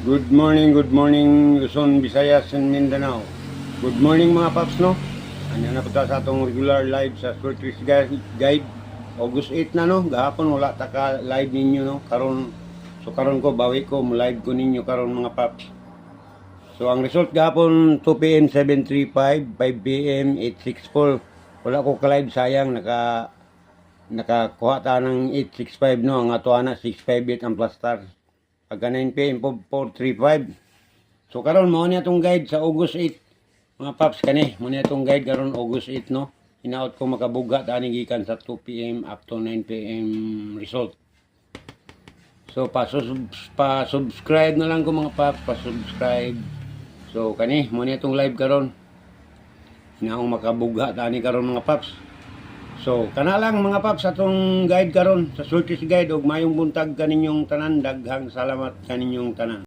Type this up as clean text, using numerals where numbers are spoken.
Good morning Luzon, Visayas, and Mindanao. Good morning mga paps, no? Ano na po ta sa atong regular live sa Short Trips Guide. August 8 na, no? Gahapon wala ta ka live ninyo, no? Karon ko, bawi ko, live ko ninyo karon mga paps. So ang result gahapon 2 PM 735, 5 PM 864. Wala ko ka-live, sayang, nakakuha ta ng 865, no? Ang ato ana 658 ang plus star. Pagka 9 PM 435. So karon mo niya tong guide sa August 8. Mga paps kani, mo niya tong guide karon August 8, no. Hinaot ko makabuga tani gikan sa 2 PM up to 9 PM result. So pa-subscribe na lang ko mga paps, pa-subscribe. So kani, mo niya tong live karon. Hinaong makabuga tani karon mga paps. So, kana lang mga paps atong guide karon sa Short Trips Guide, og mayong buntag kaninyong tanan, daghang salamat kaninyong tanan.